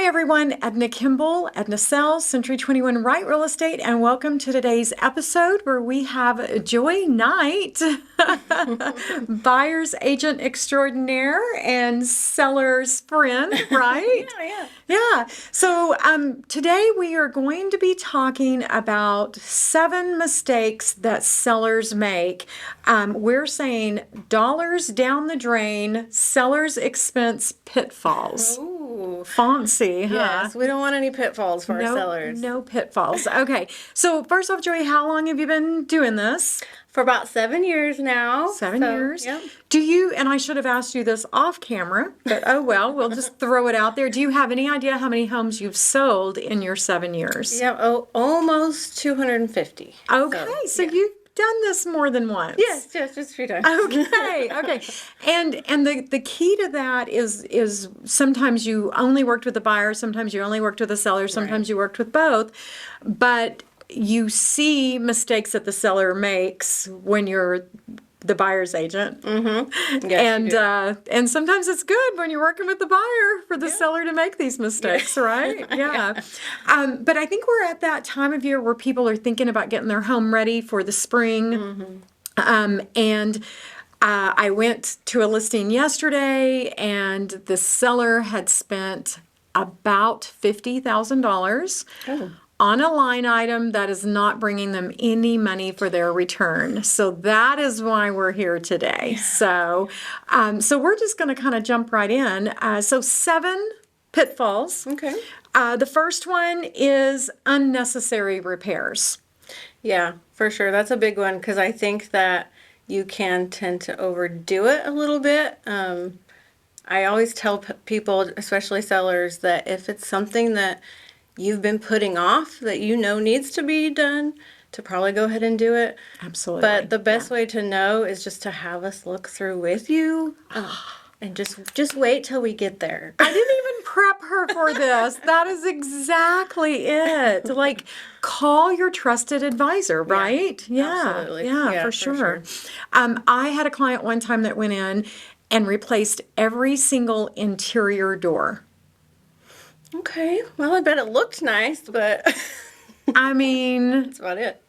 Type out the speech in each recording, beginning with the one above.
Hi everyone, Edna Kimble, Edna Sells, Century 21 Right Real Estate, and welcome to today's episode where we have Joy Knight, buyer's agent extraordinaire and seller's friend, right? Yeah. Yeah. So today we are going to be talking about 7 mistakes that sellers make. We're saying dollars down the drain, seller's expense pitfalls. Ooh. Fancy, huh? Yes, we don't want any pitfalls for our sellers. No pitfalls. Okay. So first off, Joey, how long have you been doing this? For about 7 years now. 7 years. Yep. Do you, and I should have asked you this off camera, but oh well, we'll just throw it out there. Do you have any idea how many homes you've sold in your 7 years? Yeah, almost 250. Okay, so yeah. you've done this more than once. Yes, just a few times. Okay. And the key to that is sometimes you only worked with the buyer, sometimes you only worked with the seller, sometimes you worked with both, but you see mistakes that the seller makes when you're the buyer's agent. Mm-hmm. Yes, and sometimes it's good when you're working with the buyer for the seller to make these mistakes, right? Yeah. But I think we're at that time of year where people are thinking about getting their home ready for the spring. And I went to a listing yesterday, and the seller had spent about $50,000 on a line item that is not bringing them any money for their return. So that is why we're here today. So we're just going to kind of jump right in. So 7 pitfalls. Okay. The first one is unnecessary repairs. Yeah, for sure. That's a big one because I think that you can tend to overdo it a little bit. I always tell people, especially sellers, that if it's something that you've been putting off that you know needs to be done, to probably go ahead and do it. Absolutely. But the best way to know is just to have us look through with you and just wait till we get there. I didn't even prep her for this. That is exactly it. Like, call your trusted advisor, right? Absolutely. Yeah, for sure. I had a client one time that went in and replaced every single interior door. Okay. Well, I bet it looked nice, but I mean, that's about it.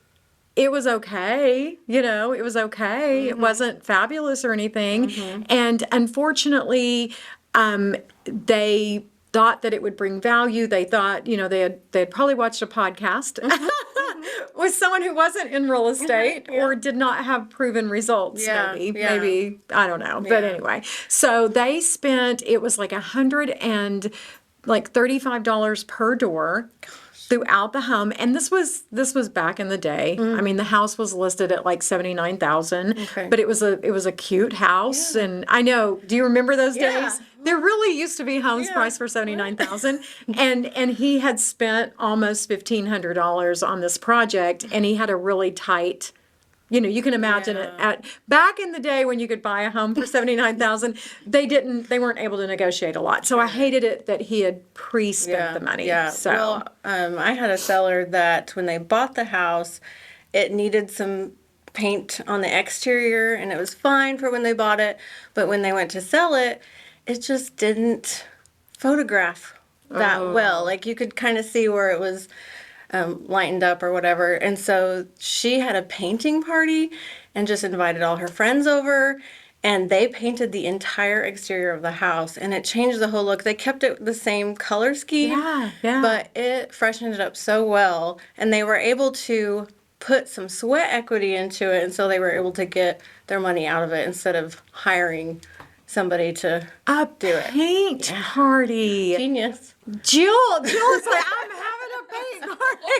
It was okay. It was okay. It wasn't fabulous or anything. And unfortunately, they thought that it would bring value. They thought, they had probably watched a podcast with someone who wasn't in real estate or did not have proven results. Maybe, I don't know. But anyway, so they spent, it was like $135 per door throughout the home, and this was back in the day. I mean, the house was listed at like $79,000, but it was a cute house, and I know. Do you remember those days? There really used to be homes priced for $79,000, and he had spent almost $1,500 on this project, and he had a really tight. You can imagine it at back in the day when you could buy a home for $79,000, they weren't able to negotiate a lot. So I hated it that he had pre-spent the money. Yeah. So Well, I had a seller that when they bought the house, it needed some paint on the exterior, and it was fine for when they bought it, but when they went to sell it, it just didn't photograph that well. Like you could kind of see where it was lightened up or whatever. And so she had a painting party and just invited all her friends over, and they painted the entire exterior of the house, and it changed the whole look. They kept it the same color scheme, but it freshened it up so well, and they were able to put some sweat equity into it, and so they were able to get their money out of it instead of hiring somebody to do it. Paint party. Genius. Jill is like, I'm having a paint party.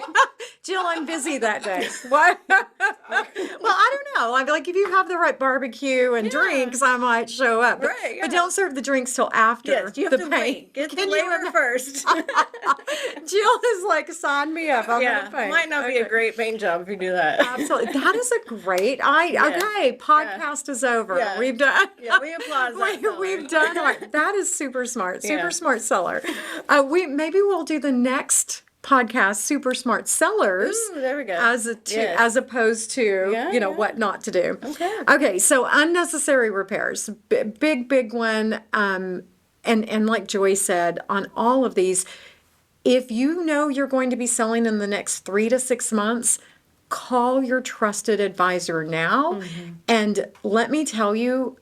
Jill, I'm busy that day. What? Well, I don't know. I'm like, if you have the right barbecue and drinks, I might show up. Right, But don't serve the drinks till after Yes, you have to wait. Get the flavor first. Jill is like, sign me up. I'm gonna paint. Might not be a great paint job if you do that. Absolutely. That is a great Okay, podcast is over. Yeah. We've done. Yeah, we applaud that. We've done. That is super smart. Super smart seller. Maybe we'll do the next podcast, Super Smart Sellers. Ooh, there we go. As opposed to what not to do. Okay. Okay. So unnecessary repairs, big one. and like Joy said, on all of these, if you know you're going to be selling in the next 3 to 6 months, call your trusted advisor now. And let me tell you,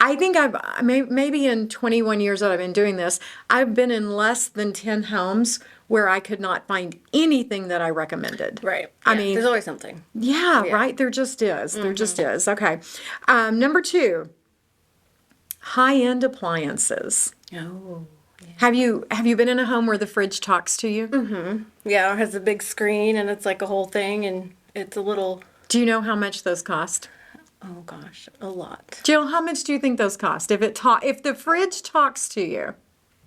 I think maybe in 21 years that I've been doing this, I've been in less than 10 homes where I could not find anything that I recommended. Right. I Yeah, mean, there's always something. yeah, right. There just is. There just is. Okay. Number 2, high-end appliances. Oh. Have you been in a home where the fridge talks to you? Yeah, it has a big screen and it's like a whole thing and it's a little, Do you know how much those cost? oh gosh, a lot. Jill, how much do you think those cost? If the fridge talks to you,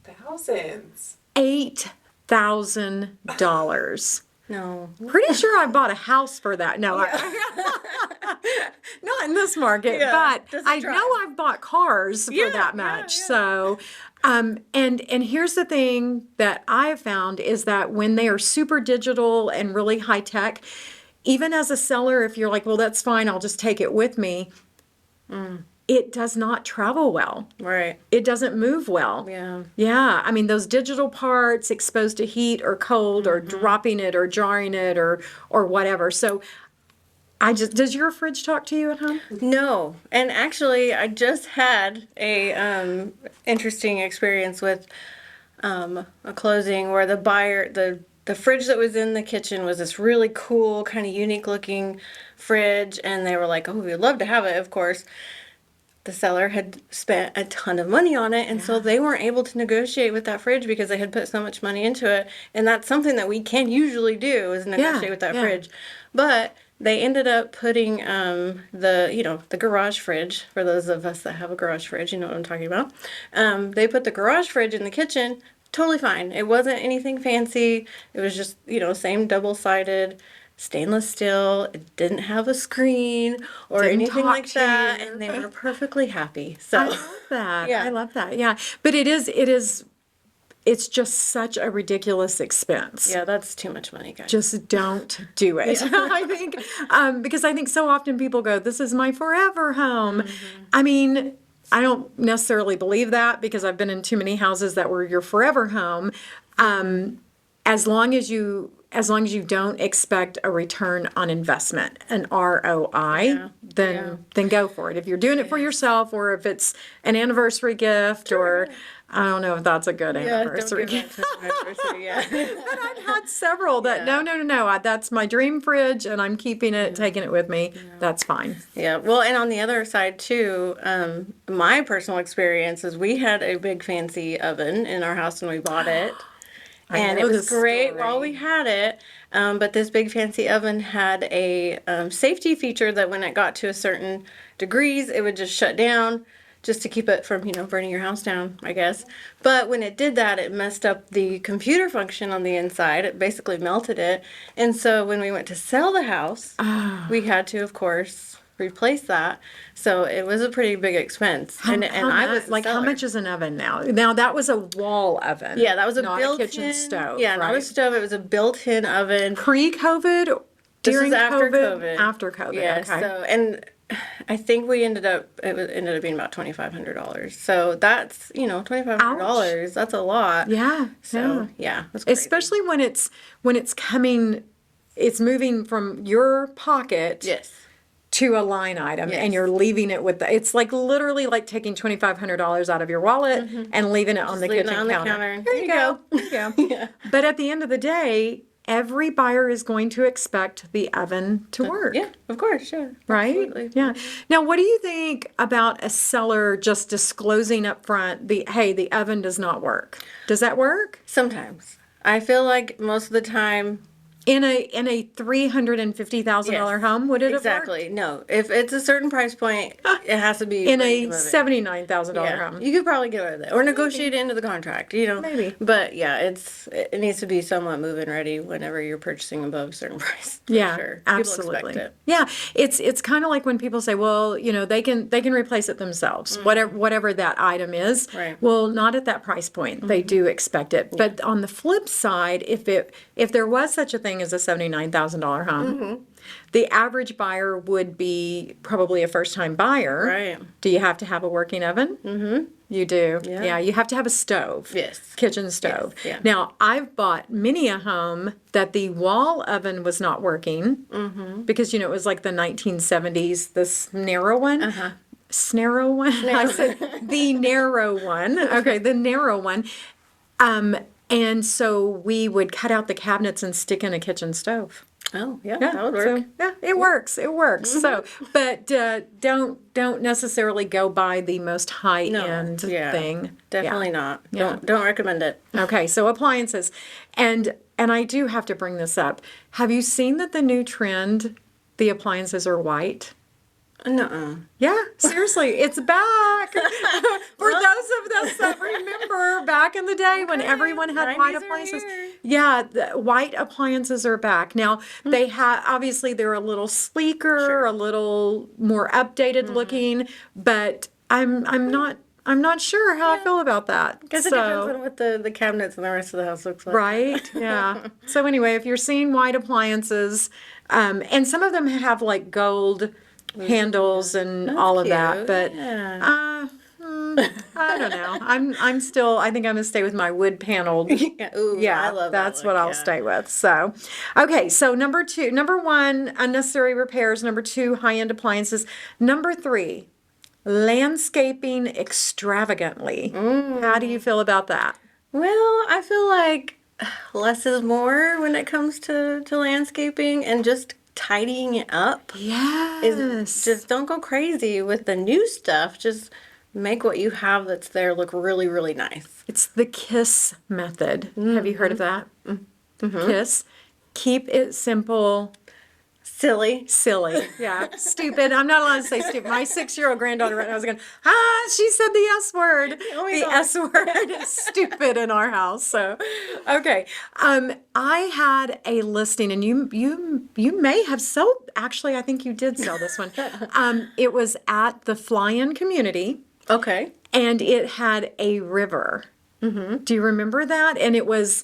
Thousands. $8,000. No. Pretty sure I bought a house for that. No, not in this market, Yeah, but just I try. know I've bought cars for Yeah, that yeah, much. yeah. So, and here's the thing that I have found is that when they are super digital and really high tech, even as a seller, if you're like, well, that's fine, I'll just take it with me. It does not travel well. Right. It doesn't move well. Yeah. Yeah. I mean, those digital parts exposed to heat or cold or dropping it or jarring it or whatever. So does your fridge talk to you at home? No. And actually, I just had a interesting experience with a closing where the buyer, the fridge that was in the kitchen was this really cool, kind of unique looking fridge. And they were like, oh, we'd love to have it, of course. The seller had spent a ton of money on it, and so they weren't able to negotiate with that fridge because they had put so much money into it. And that's something that we can usually do is negotiate with that fridge. But they ended up putting the garage fridge, for those of us that have a garage fridge, you know what I'm talking about. They put the garage fridge in the kitchen, totally fine. It wasn't anything fancy. It was just, same double-sided stainless steel. It didn't have a screen or Didn't anything talk like to that, you. and they were perfectly happy. So I love that. Yeah. I love that. Yeah. But it's just such a ridiculous expense. yeah, that's too much money, guys. Just don't do it. I think, because I think so often people go, this is my forever home. I mean, I don't necessarily believe that because I've been in too many houses that were your forever home. As long as you don't expect a return on investment, an ROI, then go for it. If you're doing it for yourself or if it's an anniversary gift or I don't know if that's a good anniversary gift. Yeah. But I've had several that no, that's my dream fridge and I'm keeping it, taking it with me. That's fine. Yeah. Well, and on the other side too, my personal experience is we had a big fancy oven in our house when we bought it. And know it was this great story. while we had it. But this big fancy oven had a safety feature that when it got to a certain degrees, it would just shut down just to keep it from, burning your house down, I guess. But when it did that, it messed up the computer function on the inside. It basically melted it. And so when we went to sell the house, we had to, of course, replace that. So it was a pretty big expense. And I was the like how seller. much is an oven now? Now that was a wall oven. Yeah, that was a not built-in a kitchen stove. Yeah, not a right? stove. It was a built-in oven. Pre-COVID, This during is after COVID, COVID. after COVID. Yeah. Okay. So, and I think it ended up being about $2,500. So that's $2,500. That's a lot. Yeah. So that's crazy. Especially when it's moving from your pocket Yes. to a line item Yes. and you're leaving it with it's like literally like taking $2,500 out of your wallet and leaving it on the leaving it kitchen on the counter. counter. There you go. There you go. Yeah. But at the end of the day, every buyer is going to expect the oven to work. Yeah. Of course. Yeah. Right? Absolutely. Yeah. Now, what do you think about a seller just disclosing up front hey, the oven does not work? Does that work? Sometimes I feel like most of the time. In a $350,000 home, would it have worked? Exactly. No. If it's a certain price point, it has to be In ready a to move it. $79,000 home. You could probably get away with it or negotiate it into the contract, Maybe. But yeah, it needs to be somewhat move-in ready whenever you're purchasing above a certain price. For Yeah, sure. absolutely. People expect it. Yeah, it's kind of like when people say, well, they can replace it themselves, whatever that item is. Right. Well, not at that price point. They do expect it. But on the flip side, if there was such a thing as a $79,000 home, The average buyer would be probably a first-time buyer. Right. Do you have to have a working oven? Mm-hmm. You do. Yeah. You have to have a stove. Yes. Kitchen stove. Yes, yeah. Now, I've bought many a home that the wall oven was not working because, it was like the 1970s, this narrow one. Uh-huh. Snarrow one? I said the narrow one. Okay, the narrow one. And so we would cut out the cabinets and stick in a kitchen stove. Oh, yeah, Yeah, that would work. So, yeah, it works. It works. So, but don't necessarily go buy the most high end thing. Definitely Yeah. not. Yeah. Don't recommend it. Okay, so appliances, and I do have to bring this up. Have you seen that the new trend, the appliances are white? Nuh-uh. Yeah, seriously, it's back. For those of us that remember back in the day when everyone had white 90s are appliances. here. Yeah, the white appliances are back. Now, they have obviously they're a little sleeker, a little more updated looking, but I'm not sure how I feel about that. Because it depends on what the cabinets and the rest of the house looks like. Right? Yeah. So anyway, if you're seeing white appliances, and some of them have like gold handles and all of that, cute, but yeah. I don't know. I'm still. I think I'm gonna stay with my wood paneled. Yeah, ooh, Yeah, I love that's that what look, I'll yeah. stay with. So, okay. So number one, unnecessary repairs. Number two, high end appliances. Number three, landscaping extravagantly. How do you feel about that? Well, I feel like less is more when it comes to landscaping and just tidying it up. Yes. Just don't go crazy with the new stuff. Just make what you have that's there look really, really nice. It's the KISS method. Have you heard of that? KISS. Keep it simple, Silly. silly. Yeah, stupid. I'm not allowed to say stupid. My 6-year-old granddaughter right now is going, she said the S word. Oh my The God. S word is stupid in our house. So, okay. I had a listing, and you may have sold. Actually, I think you did sell this one. It was at the Fly-In community. Okay. And it had a river. Do you remember that? And it was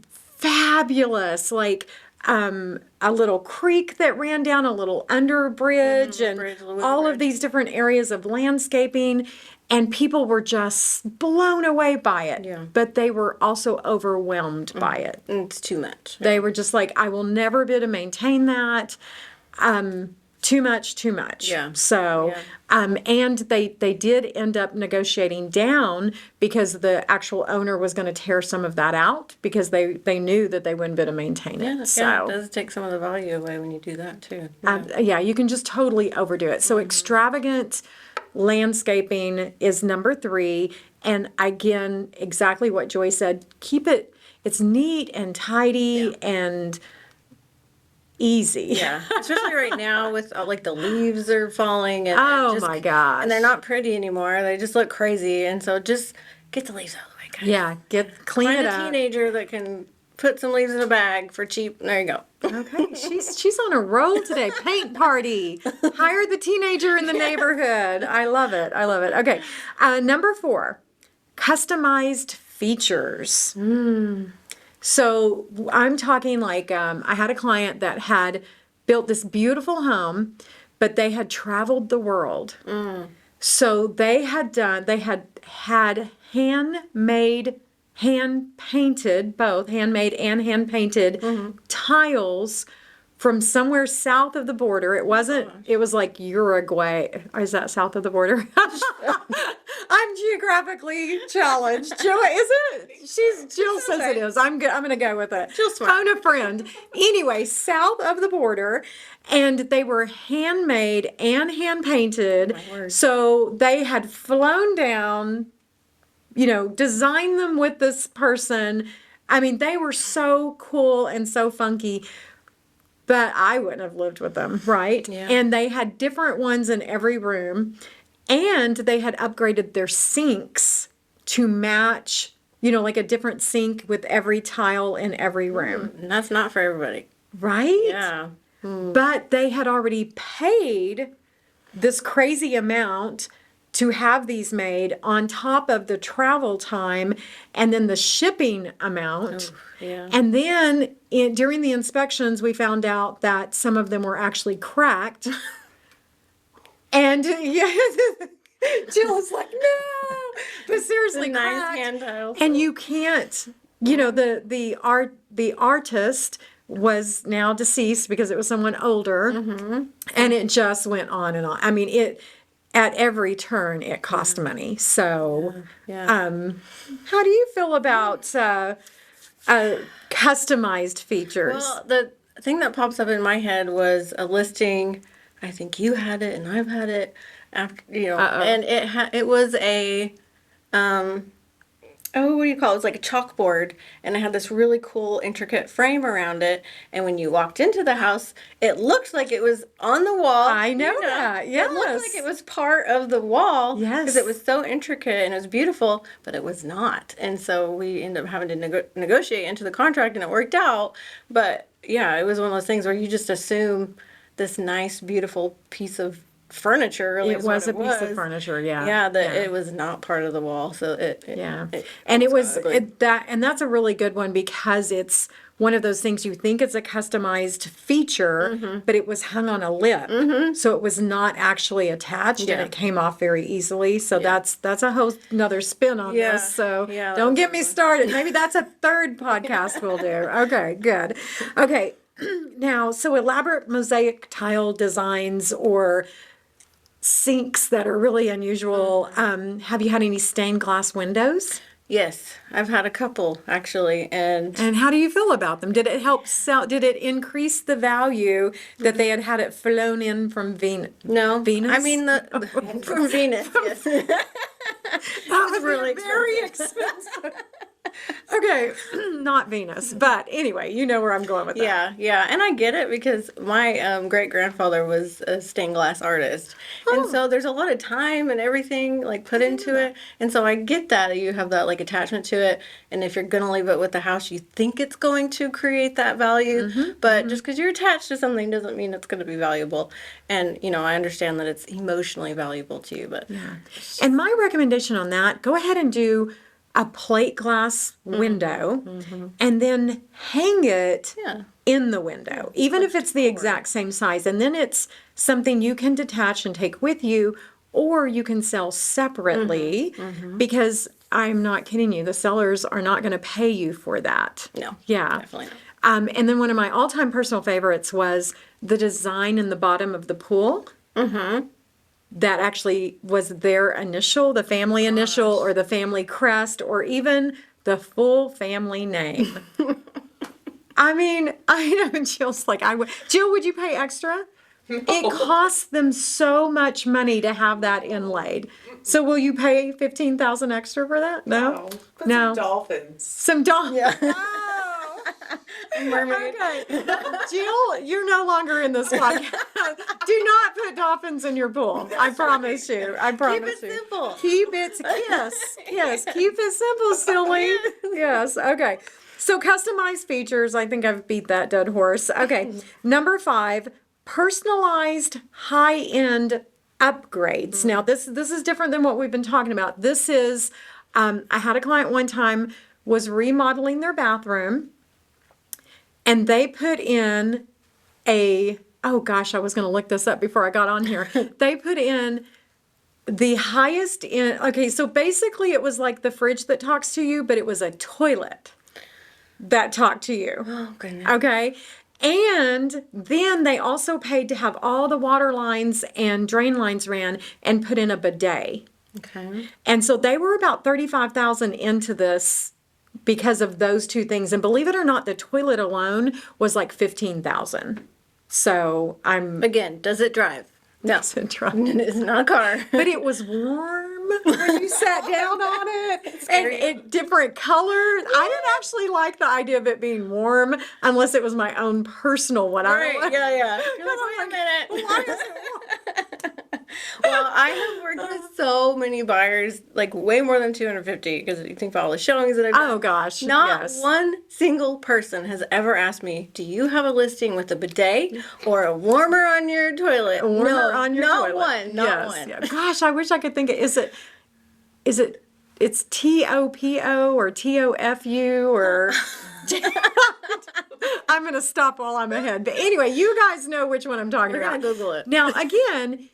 fabulous. Like a little creek that ran down a little under bridge, and bridge, little all bridge. of these different areas of landscaping. And people were just blown away by it. Yeah. But they were also overwhelmed by it. It's too much. They were just like, I will never be able to maintain that. Too much. Yeah. So, Yeah. and they did end up negotiating down because the actual owner was going to tear some of that out because they knew that they wouldn't be able to maintain it. Yeah, So, it does take some of the value away when you do that too. yeah, you can just totally overdo it. So, extravagant landscaping is number 3. And again, exactly what Joy said, it's neat and tidy and easy. Yeah, especially right now with like the leaves are falling and Oh just, my gosh. and they're not pretty anymore. They just look crazy, and so just get the leaves out of the way, guys. Yeah, clean Find it a up. teenager that can put some leaves in a bag for cheap. There you go. Okay, she's on a roll today. Paint party. Hire the teenager in the neighborhood. I love it. Okay, number 4, customized features. So I'm talking like I had a client that had built this beautiful home, but they had traveled the world. So they had handmade, hand painted, both handmade and hand painted tiles from somewhere south of the border. It wasn't, it was like Uruguay. Is that south of the border? I'm geographically challenged. Jill, is it? Jill says it is. I'm going to go with it. Jill's smart. Phone a friend. Anyway, south of the border, and they were handmade and hand painted. My word. So they had flown down, designed them with this person. I mean, they were so cool and so funky. But I wouldn't have lived with them, right? Yeah. And they had different ones in every room. And they had upgraded their sinks to match, like a different sink with every tile in every room. And that's not for everybody. Right? Yeah. But they had already paid this crazy amount to have these made on top of the travel time and then the shipping amount. Yeah. And then during the inspections, we found out that some of them were actually cracked. And yeah, Jill was like, no, but seriously, The nice cracked. hand tiles. And you can't, the artist was now deceased because it was someone older, and it just went on and on. I mean, at every turn it cost money. So, Yeah. how do you feel about customized features? Well, the thing that pops up in my head was a listing. I think you had it and I've had it after, and it was a, what do you call it? It was like a chalkboard, and it had this really cool, intricate frame around it. And when you walked into the house, it looked like it was on the wall. I know that, It looked yes. like it was part of the wall. Yes. Because it was so intricate and it was beautiful, but it was not. And so we ended up having to negotiate into the contract, and it worked out. But yeah, it was one of those things where you just assume this nice, beautiful piece of furniture really It is was what a piece of furniture, yeah. Yeah, that it was not part of the wall. So Yeah. And it was ugly. and that's a really good one because it's one of those things you think it's a customized feature, but it was hung on a lip. So it was not actually attached and Yeah. it came off very easily. So that's a whole another spin on Yeah. this. So Yeah, don't that's get me started. Maybe that's a third podcast we'll do. Okay, good. Okay. Now, so elaborate mosaic tile designs or sinks that are really unusual. Have you had any stained glass windows? Yes, I've had a couple actually, and And how do you feel about them? Did it help sell? Did it increase the value that they had it flown in from no, Venus? I mean from Venus. Yes, that was really very expensive. Okay, not Venus, but anyway, you know where I'm going with that. yeah, and I get it because my great grandfather was a stained glass artist, and so there's a lot of time and everything like put into it, and so I get that you have that like attachment to it, and if you're gonna leave it with the house, you think it's going to create that value, but just because you're attached to something doesn't mean it's going to be valuable, and I understand that it's emotionally valuable to you, but And my recommendation on that, go ahead and do a plate glass window and then hang it Yeah. in the window, even if it's the exact same size. And then it's something you can detach and take with you, or you can sell separately because I'm not kidding you, the sellers are not going to pay you for that. No, Yeah. definitely not. And then one of my all-time personal favorites was the design in the bottom of the pool. That actually was their initial, the family initial, or the family crest, or even the full family name. I mean, I know Jill's like, Jill, would you pay extra? It costs them so much money to have that inlaid. So will you pay $15,000 extra for that? No. Put No. some dolphins. Some dolphins. Yeah. Mermaid. Okay. Jill, you're no longer in this podcast. Do not put dolphins in your pool. I promise you. I promise Keep it you. simple. Keep it, yes. Keep it simple, silly. Yes, okay. So customized features, I think I've beat that dead horse. Okay. Number 5, personalized high-end upgrades. Now, this is different than what we've been talking about. This is, I had a client one time was remodeling their bathroom, and they put in oh gosh, I was going to look this up before I got on here. They put in the highest okay, so basically it was like the fridge that talks to you, but it was a toilet that talked to you. Oh goodness. Okay. And then they also paid to have all the water lines and drain lines ran and put in a bidet. Okay. And so they were about 35,000 into this because of those two things. And believe it or not, the toilet alone was like 15,000. So I'm Again, does it drive? No, it's not a car. but it was warm when you sat down on it, and it different colors. I didn't actually like the idea of it being warm unless it was my own personal one. Right? Yeah. You're like, wait a minute. Why is it warm? Well, I have worked with so many buyers, like way more than 250, because you think about all the showings that I've done. Oh gosh, Not yes. one single person has ever asked me, "Do you have a listing with a bidet or a warmer on your toilet?" Warmer No, on your not toilet. one, not Yes, one. yeah. Gosh, I wish I could think of, it's TOPO or TOFU or I'm going to stop while I'm ahead. But anyway, you guys know which one I'm talking We're about. gonna Google it. Now, again,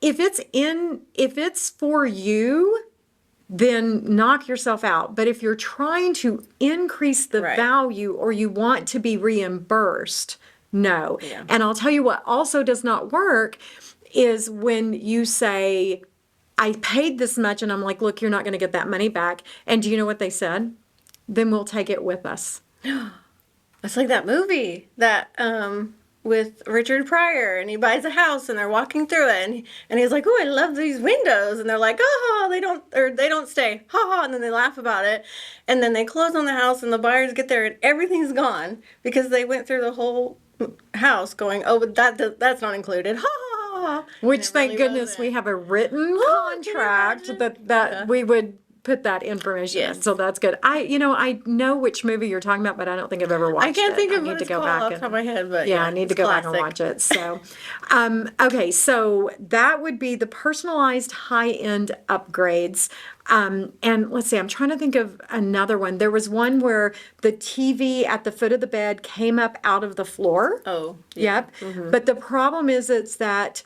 if it's for you, then knock yourself out. But if you're trying to increase the Right. value or you want to be reimbursed, no. Yeah. And I'll tell you what also does not work is when you say, I paid this much, and I'm like, look, you're not going to get that money back. And do you know what they said? Then we'll take it with us. It's like that movie that with Richard Pryor, and he buys a house, and they're walking through it, and he's like, "Oh, I love these windows," and they're like, "Oh, they don't stay, ha ha," and then they laugh about it, and then they close on the house, and the buyers get there, and everything's gone because they went through the whole house going, "Oh, but that's not included," ha ha ha. ha. And Which, it thank really goodness, wasn't. we have a written Oh, can you contract imagine? that Yeah. we would put that information in. Yes. So that's good. I know which movie you're talking about, but I don't think I've ever watched it. I can't think of I what need to it's go called back off the top of my head, but yeah, I need to it's go back and classic. watch it. So, okay, so that would be the personalized high-end upgrades. And let's see, I'm trying to think of another one. There was one where the TV at the foot of the bed came up out of the floor. Oh, yeah. Yep. But the problem is it's that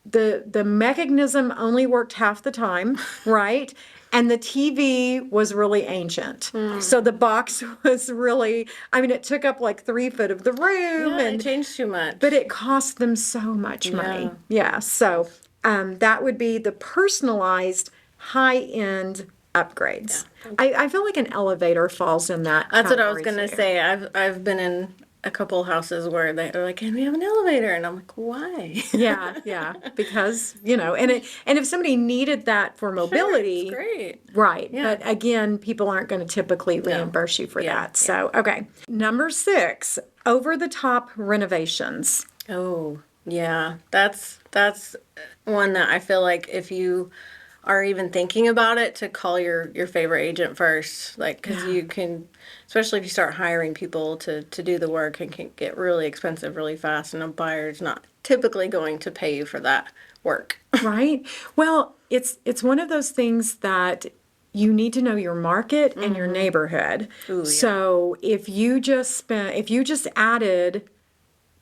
the mechanism only worked half the time, right? And the TV was really ancient. So the box was really, I mean, it took up like 3 foot of the room Yeah, and it changed too much. but it cost them so much money. Yeah. Yeah. So that would be the personalized high-end upgrades. I feel like an elevator falls in that That's what I was category, gonna too. say. I've been in a couple houses where they're like, "Can we have an elevator?" And I'm like, "Why?" Yeah, because, and if somebody needed that for mobility, It's great. right. Yeah. But again, people aren't going to typically reimburse you for Yeah, that. So, okay. Number 6, over-the-top renovations. Oh, yeah. That's one that I feel like if you are even thinking about it, to call your favorite agent first, like, because you can, especially if you start hiring people to do the work, it can get really expensive really fast, and a buyer's not typically going to pay you for that work. Right? Well, it's one of those things that you need to know your market and your neighborhood. Ooh, yeah. So if you just added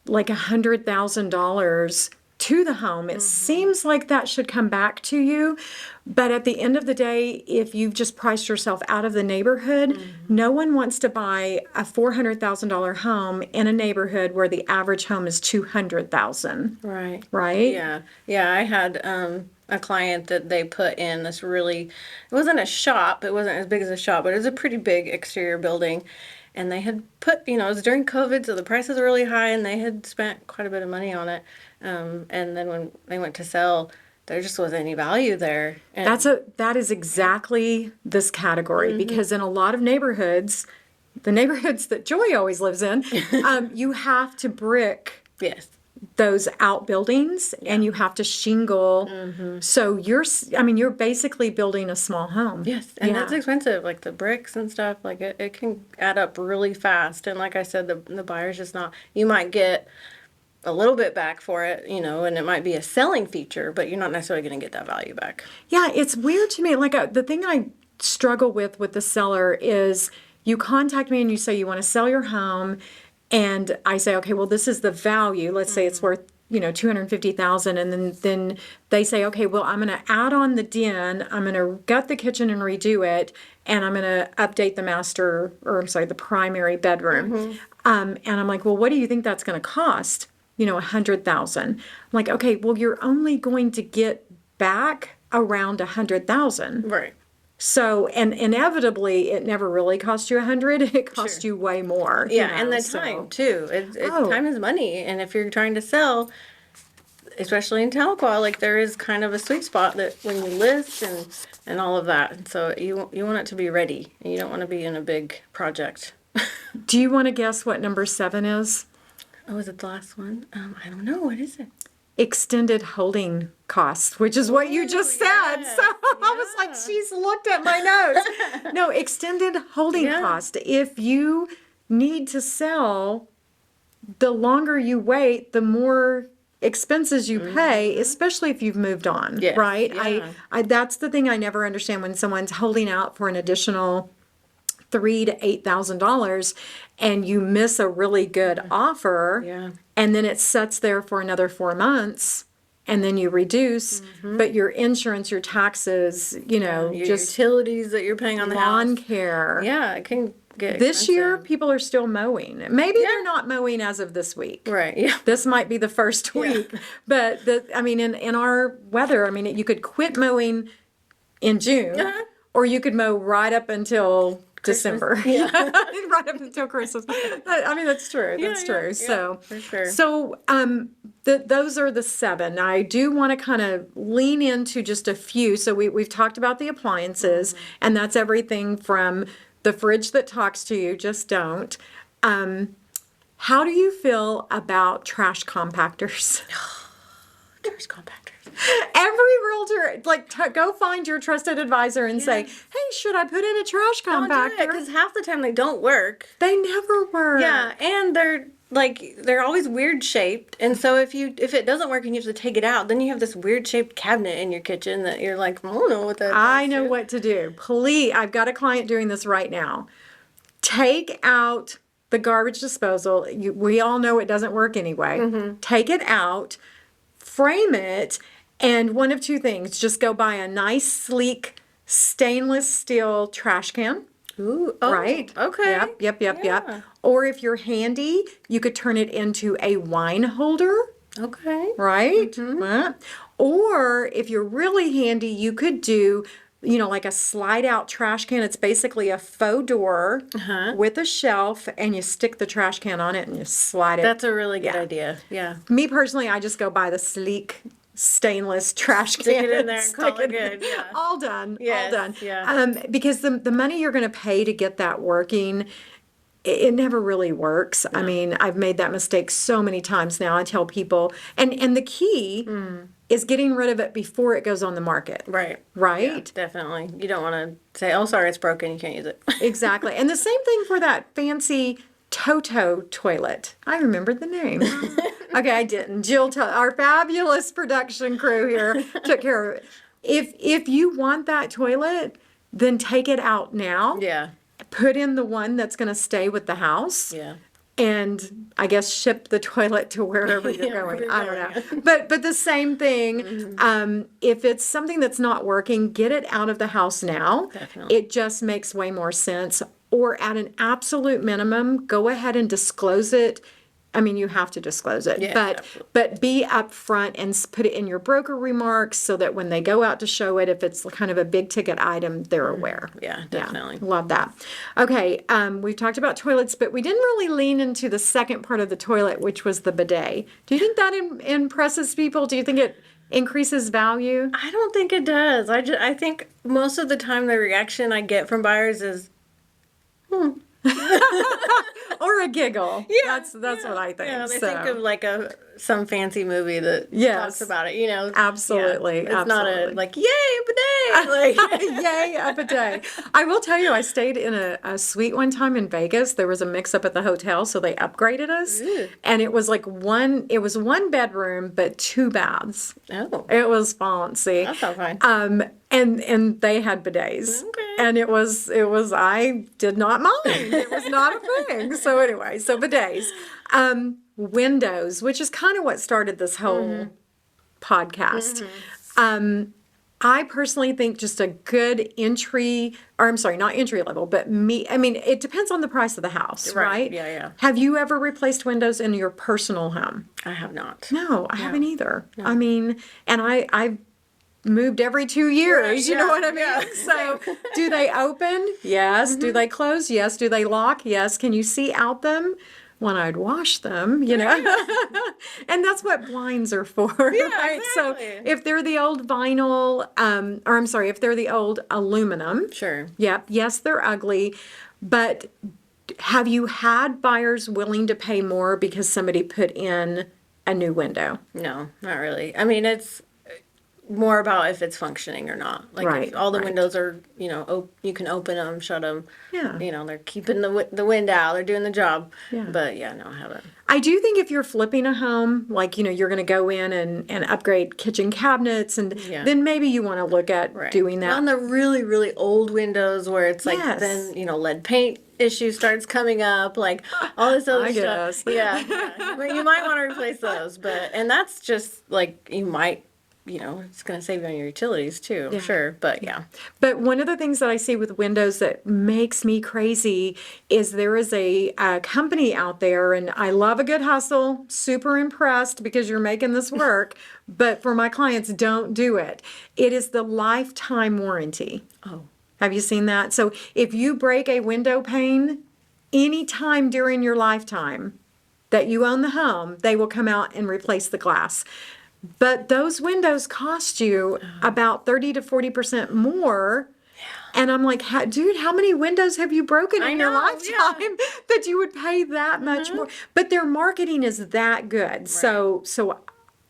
like $100,000 to the home, it seems like that should come back to you. But at the end of the day, if you've just priced yourself out of the neighborhood, no one wants to buy a $400,000 home in a neighborhood where the average home is $200,000. Right. Right? Yeah. Yeah. I had a client that they put in this really, it wasn't a shop, it wasn't as big as a shop, but it was a pretty big exterior building. And they had put, it was during COVID, so the prices were really high, and they had spent quite a bit of money on it. And then when they went to sell, there just wasn't any value there. And That is exactly this category because in a lot of neighborhoods, the neighborhoods that Joy always lives in, you have to brick yes. those outbuildings and you have to shingle. So you're basically building a small home. Yes, and Yeah. that's expensive, like the bricks and stuff. Like it can add up really fast. And like I said, the buyer's just not. You might get a little bit back for it, and it might be a selling feature, but you're not necessarily going to get that value back. Yeah, it's weird to me. Like the thing I struggle with the seller is you contact me and you say you want to sell your home, and I say, okay, well, this is the value. Let's say it's worth $250,000, and then they say, okay, well, I'm going to add on the den, I'm going to gut the kitchen and redo it, and I'm going to update the primary bedroom. And I'm like, well, what do you think that's going to cost? $100,000. I'm like, okay, well, you're only going to get back around $100,000. Right. So, and inevitably, it never really cost you $100. It cost Sure. you way more. Yeah, and the time too. Time is money, and if you're trying to sell, especially in Tahlequah, like there is kind of a sweet spot that when you list and all of that. So you want it to be ready, and you don't want to be in a big project. Do you want to guess what number 7 is? Oh, is it the last one? I don't know. What is it? extended holding costs, which is what you just said. yes, So I was like, she's looked at my notes. No, extended holding cost. If you need to sell, the longer you wait, the more expenses you pay, especially if you've moved on, Yes, right? yeah. I that's the thing I never understand when someone's holding out for an additional $3,000 to $8,000 and you miss a really good offer, Yeah. and then it sits there for another 4 months, and then you reduce, but your insurance, your taxes, Your just utilities that you're paying on the lawn house. care. Yeah, it can get This year, expensive. people are still mowing. Maybe they're not mowing as of this week. Right, yeah. This might be the first week, but in our weather, you could quit mowing in June, or you could mow right up until December. Yeah. Right up until Christmas. That's true. That's yeah, true. yeah, So, for sure. those are the 7. I do want to kind of lean into just a few. So we've talked about the appliances, and that's everything from the fridge that talks to you, just don't. How do you feel about trash compactors? Trash compactors. Every realtor, go find your trusted advisor and say, hey, should I put in a trash compactor? Because half the time they don't work. They never work. Yeah, and they're always weird shaped, and so if it doesn't work and you have to take it out, then you have this weird shaped cabinet in your kitchen that you're like, I don't know what that. I know what to do. Please, I've got a client doing this right now. Take out the garbage disposal. We all know it doesn't work anyway. Take it out, frame it, and one of two things. Just go buy a nice, sleek, stainless steel trash can. Ooh, oh, Right? Okay. Yep. Yeah. Or if you're handy, you could turn it into a wine holder. Okay. Right? Or if you're really handy, you could do, like a slide out trash can. It's basically a faux door with a shelf, and you stick the trash can on it and you slide it. That's a really good idea. Yeah. Me personally, I just go buy the sleek stainless trash can. Stick it in there and stick call it in. good. Yeah. All done. Yes, All done. yeah. Because the money you're going to pay to get that working, it never really works. I've made that mistake so many times now. I tell people, and the key is getting rid of it before it goes on the market. Right. Right? Yeah, definitely. You don't want to say, "Oh, sorry, it's broken. You can't use it." Exactly. And the same thing for that fancy Toto toilet. I remembered the name. Okay, I didn't. Jill, our fabulous production crew here, took care of it. If you want that toilet, then take it out now. Yeah. Put in the one that's going to stay with the house. Yeah. And I guess ship the toilet to wherever you're going. you're I going. don't know. But the same thing, if it's something that's not working, get it out of the house now. Definitely. It just makes way more sense. Or at an absolute minimum, go ahead and disclose it. You have to disclose it, Yes, but absolutely. but be upfront and put it in your broker remarks so that when they go out to show it, if it's kind of a big ticket item, they're aware. Yeah, definitely. Love that. Okay, we've talked about toilets, but we didn't really lean into the second part of the toilet, which was the bidet. Do you think that impresses people? Do you think it increases value? I don't think it does. I think most of the time the reaction I get from buyers is, Or a giggle? That's what I think. yeah, they so. think of like some fancy movie that Yes. talks about it. Absolutely, Yeah. It's not absolutely. a like, yay, bidet. Like, Yay, a bidet. I will tell you, I stayed in a suite one time in Vegas. There was a mix-up at the hotel, so they upgraded us. Ooh. And it was one bedroom, but 2 baths. oh, It was fancy. that sounds fine. And they had bidets. Okay. And it was I did not mind. It was not a thing. So anyway, bidets. Windows, which is kind of what started this whole podcast. I personally think just a good not entry level, but it depends on the price of the house, right? Yeah, yeah. Have you ever replaced windows in your personal home? I have not. No, I haven't either. And I've moved every 2 years, Right, you know yeah, what I mean? yeah. So do they open? Yes. Do they close? Yes. Do they lock? Yes. Can you see out them? When I'd wash them, and that's what blinds are for, right? So exactly. if they're the old vinyl, if they're the old aluminum, Sure. yep, yes, they're ugly, but have you had buyers willing to pay more because somebody put in a new window. No, not really. I mean, it's more about if it's functioning or not. Like Right, if all the right. windows are, you can open them, shut them. Yeah. They're keeping the wind out. They're doing the job. Yeah. But yeah, no, I haven't. I do think if you're flipping a home, like, you're going to go in and upgrade kitchen cabinets, and Yeah. then maybe you want to look at doing that. On the really, really old windows where it's like Yes. then, lead paint issue starts coming up, like all this other I stuff. guess. Yeah. But you might want to replace those. And that's just like you might, it's going to save you on your utilities too, I'm sure. But yeah. But one of the things that I see with windows that makes me crazy is there is a company out there, and I love a good hustle, super impressed because you're making this work, but for my clients, don't do it. It is the lifetime warranty. Oh. Have you seen that? So if you break a window pane anytime during your lifetime that you own the home, they will come out and replace the glass. But those windows cost you about 30 to 40% more. And I'm like, dude, how many windows have you broken in your lifetime that you would pay that much more? But their marketing is that good. So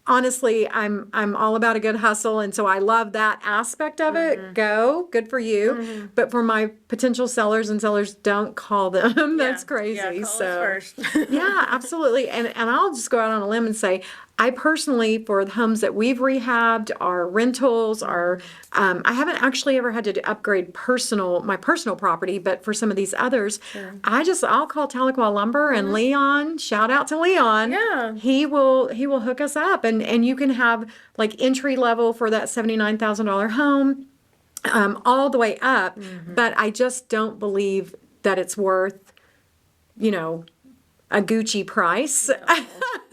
honestly, I'm all about a good hustle, and so I love that aspect of it. Good for you. But for my potential sellers, don't call them. That's crazy. Yeah, call so us first. yeah, absolutely. And I'll just go out on a limb and say, I personally, for the homes that we've rehabbed, our rentals, I haven't actually ever had to upgrade my personal property, but for some of these others, I'll call Tahlequah Lumber and Leon, shout out to Leon. Yeah. He will hook us up, and you can have like entry level for that $79,000 home, all the way up. But I just don't believe that it's worth, a Gucci price.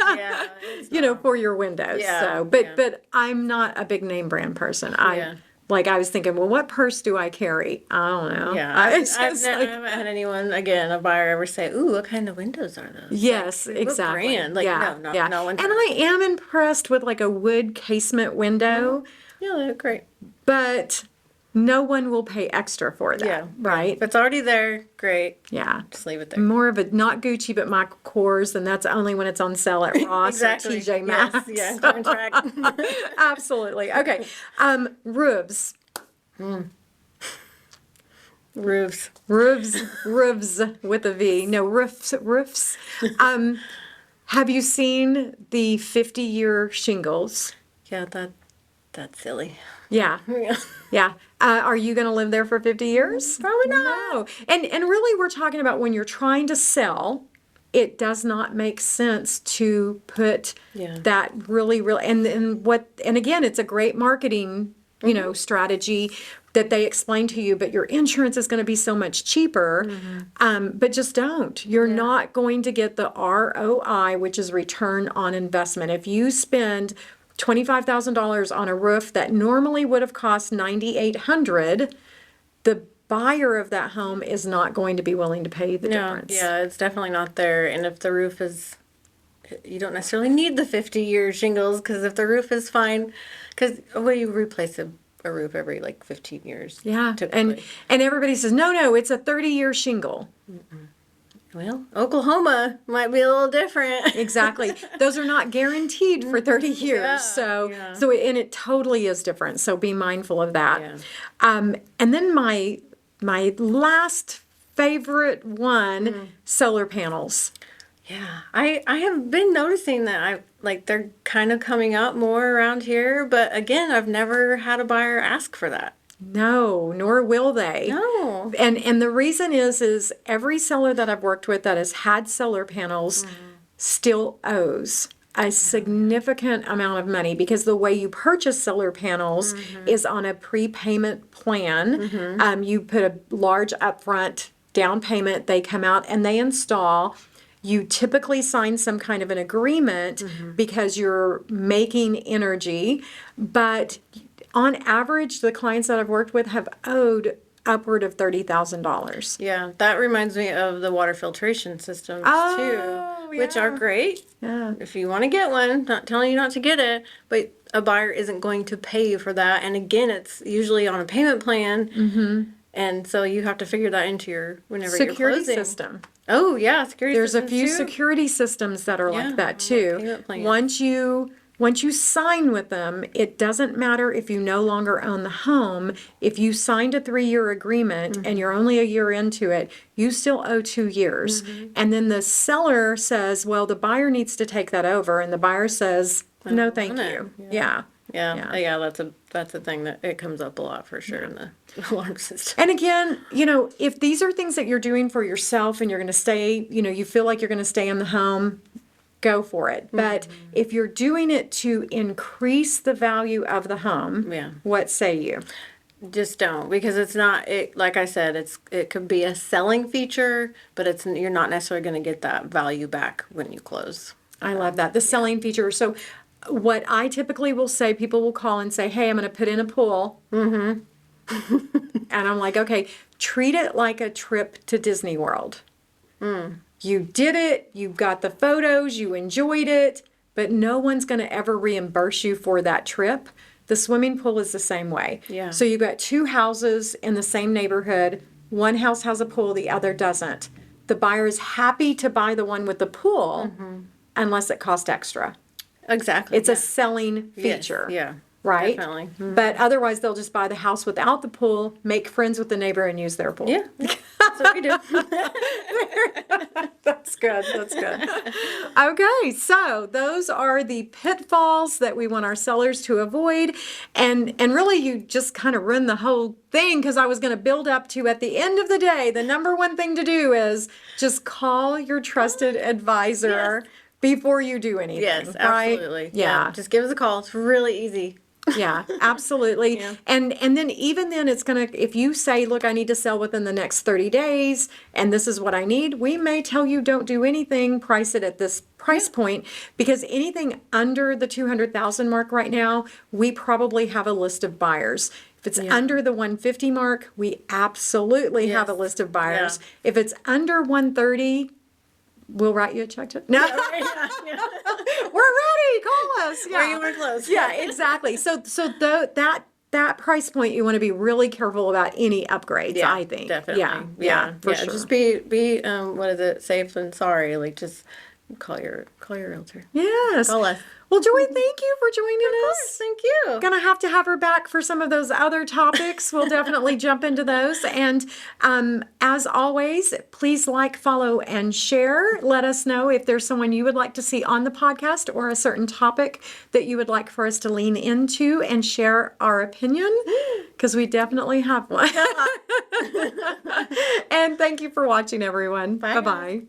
Yeah. For your windows. Yeah, So, but I'm not a big name brand person. Yeah. I was thinking, well, what purse do I carry? I don't know. Yeah, It's I just haven't had anyone, again, a buyer ever say, "Ooh, what kind of windows are those?" Yes, Like, they look exactly. grand. Like, yeah, no, yeah. no one. And I am impressed with like a wood casement window, Yeah, they look great. but no one will pay extra for that, Yeah, right? If it's already there, great. Yeah. Just leave it there. More of a, not Gucci, but Michael Kors, and that's only when it's on sale at Ross Exactly. or TJ Maxx. Yes, yeah, contract. Absolutely. Okay. Roofs. Roofs. Roofs with a V. No, roofs. Have you seen the 50-year shingles? Yeah, that's silly. Yeah. Yeah. Yeah. Are you going to live there for 50 years? Probably not. No. And really, we're talking about when you're trying to sell, it does not make sense to put Yeah. that really, and again, it's a great marketing, strategy that they explain to you, but your insurance is going to be so much cheaper. But just don't. You're not going to get the ROI, which is return on investment. If you spend $25,000 on a roof that normally would have cost $9,800, the buyer of that home is not going to be willing to pay the difference. Yeah, it's definitely not there. And if the roof is, you don't necessarily need the 50-year shingles, because if the roof is fine, because you replace a roof every like 15 years. Yeah, typically. and everybody says, no, it's a 30-year shingle. Well, Oklahoma might be a little different. Exactly. Those are not guaranteed for 30 years. Yeah, So, yeah. and it totally is different. So be mindful of that. Yeah. And then my last favorite one, solar panels. Yeah, I have been noticing that they're kind of coming up more around here, but again, I've never had a buyer ask for that. No, nor will they. No. And the reason is every seller that I've worked with that has had solar panels still owes a significant amount of money, because the way you purchase solar panels is on a prepayment plan. You put a large upfront down payment, they come out and they install. You typically sign some kind of an agreement because you're making energy, but on average, the clients that I've worked with have owed upward of $30,000. Yeah, that reminds me of the water filtration systems Oh, too, which are great. Yeah. If you want to get one, not telling you not to get it, but a buyer isn't going to pay you for that. And again, it's usually on a payment plan. And so you have to figure that into your whenever Security you're closing. system. Oh yeah, security. There's a systems few too. security systems that are Yeah, like that payment too. plan. Once you sign with them, it doesn't matter if you no longer own the home. If you signed a 3-year agreement and you're only a year into it, you still owe 2 years. And then the seller says, well, the buyer needs to take that over. And the buyer says, no, thank want it. you. Yeah. Yeah, that's a thing that it comes up a lot for sure in the alarm system. And again, if these are things that you're doing for yourself and you're going to stay, you feel like you're going to stay in the home, go for it. But if you're doing it to increase the value of the home, Yeah. what say you? Just don't, because it's not. It like I said, it could be a selling feature, but you're not necessarily going to get that value back when you close. I love that. The selling feature. So what I typically will say, people will call and say, hey, I'm going to put in a pool. And I'm like, okay, treat it like a trip to Disney World. You did it, you got the photos, you enjoyed it, but no one's going to ever reimburse you for that trip. The swimming pool is the same way. Yeah. So you've got 2 houses in the same neighborhood. One house has a pool, the other doesn't. The buyer is happy to buy the one with the pool unless it costs extra. Exactly. It's a selling feature. Yeah. Right? Definitely. But otherwise, they'll just buy the house without the pool, make friends with the neighbor, and use their pool. Yeah. That's what we do. That's good. That's good. Okay, so those are the pitfalls that we want our sellers to avoid. And really, you just kind of ruined the whole thing, because I was going to build up to, at the end of the day, the number one thing to do is just call your trusted advisor before you do anything. Yes, right? absolutely. Yeah. Just give us a call. It's really easy. Yeah, absolutely. Yeah. And then even then it's going to, if you say, look, I need to sell within the next 30 days and this is what I need, we may tell you don't do anything, price it at this price point, because anything under the 200,000 mark right now, we probably have a list of buyers. If it's under the 150 mark, we absolutely have a Yes. list of buyers. Yeah. If it's under 130, we'll write you a check to. No, we're ready. Call us. Yeah. Where you want to close. Yeah, exactly. So that price point, you want to be really careful about any upgrades. Yeah, I think. definitely. Yeah, for sure. Just be what is it? Safe and sorry. Like just call your realtor. Yes. Call us. Well, Joy, thank you for joining Of us. course. Thank you. Gonna have to have her back for some of those other topics. We'll definitely jump into those. And as always, please like, follow, and share. Let us know if there's someone you would like to see on the podcast or a certain topic that you would like for us to lean into and share our opinion, because we definitely have one. And thank you for watching, everyone. Bye, Bye-bye.